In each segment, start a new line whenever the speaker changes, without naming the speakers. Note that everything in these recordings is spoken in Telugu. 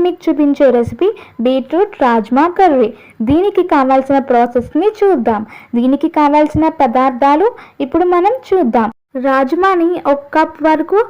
మీకు చూపించే రెసిపీ బీట్రూట్ రాజ్మా కర్రీ. దీనికి కావాల్సిన ప్రాసెస్ని చూద్దాం. దీనికి కావాల్సిన పదార్థాలు ఇప్పుడు మనం చూద్దాం. రాజ్మాని 1 కప్ వరకు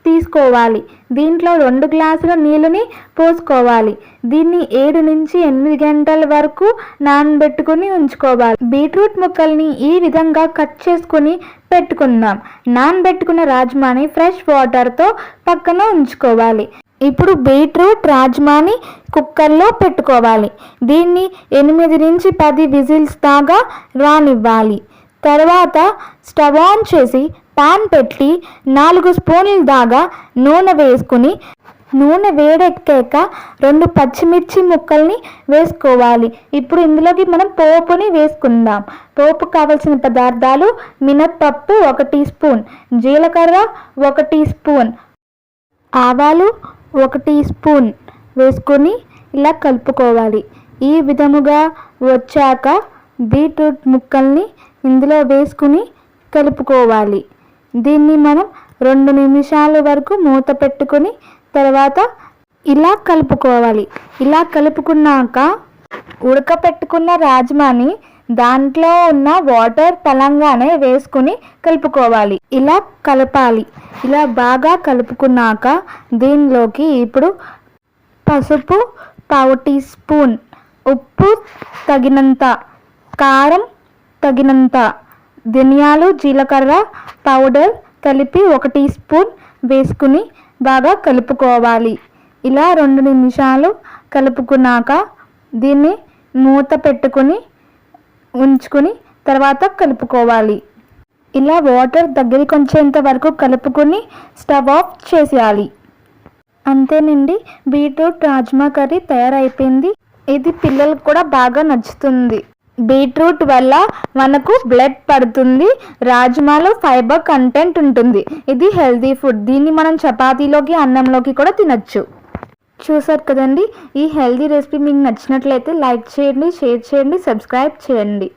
తీసుకోవాలి. దీంట్లో 2 గ్లాసుల నీళ్ళని పోసుకోవాలి. దీన్ని 7 నుంచి 8 గంటల వరకు నానబెట్టుకుని ఉంచుకోవాలి. బీట్రూట్ ముక్కల్ని ఈ విధంగా కట్ చేసుకుని పెట్టుకుందాం. నానబెట్టుకున్న రాజ్మాని ఫ్రెష్ వాటర్తో పక్కన ఉంచుకోవాలి. ఇప్పుడు బీట్రూట్ రాజ్మాని కుక్కర్లో పెట్టుకోవాలి. దీన్ని 8 నుంచి 10 విజిల్స్ దాకా రానివ్వాలి. తర్వాత స్టవ్ ఆన్ చేసి పాన్ పెట్టి 4 స్పూన్ల దాకా నూనె వేసుకుని, నూనె వేడెక్కాక 2 పచ్చిమిర్చి ముక్కల్ని వేసుకోవాలి. ఇప్పుడు ఇందులోకి మనం పోపుని వేసుకుందాం. పోపు కావాల్సిన పదార్థాలు మినప్పప్పు 1 టీ స్పూన్, జీలకర్ర 1 టీ స్పూన్, ఆవాలు 1 టీ స్పూన్ వేసుకొని ఇలా కలుపుకోవాలి. ఈ విధముగా వచ్చాక బీట్రూట్ ముక్కల్ని ఇందులో వేసుకుని కలుపుకోవాలి. దీన్ని మనం 2 నిమిషాల వరకు మూత పెట్టుకొని తర్వాత ఇలా కలుపుకోవాలి. ఇలా కలుపుకున్నాక ఉడకపెట్టుకున్న రాజ్మాని దాంట్లో ఉన్న వాటర్ పలంగానే వేసుకుని కలుపుకోవాలి. ఇలా కలపాలి. ఇలా బాగా కలుపుకున్నాక దీనిలోకి ఇప్పుడు పసుపు 1/4 టీ స్పూన్, ఉప్పు తగినంత, కారం తగినంత, ధనియాలు జీలకర్ర పౌడర్ కలిపి 1 టీ స్పూన్ వేసుకుని బాగా కలుపుకోవాలి. ఇలా 2 నిమిషాలు కలుపుకున్నాక దీన్ని మూత పెట్టుకుని ఉంచుకుని తర్వాత కలుపుకోవాలి. ఇలా వాటర్ దగ్గరికి వచ్చేంత వరకు కలుపుకొని స్టవ్ ఆఫ్ చేసేయాలి. అంతేనండి, బీట్రూట్ రాజ్మా కర్రీ తయారైపోయింది. ఇది పిల్లలకు కూడా బాగా నచ్చుతుంది. బీట్రూట్ వల్ల మనకు బ్లడ్ పడుతుంది. రాజ్మాలో ఫైబర్ కంటెంట్ ఉంటుంది. ఇది హెల్తీ ఫుడ్. దీన్ని మనం చపాతీలోకి అన్నంలోకి కూడా తినచ్చు. చూసారు కదండి, ఈ హెల్తీ రెసిపీ మీకు నచ్చినట్లయితే లైక్ చేయండి, షేర్ చేయండి, సబ్స్క్రైబ్ చేయండి.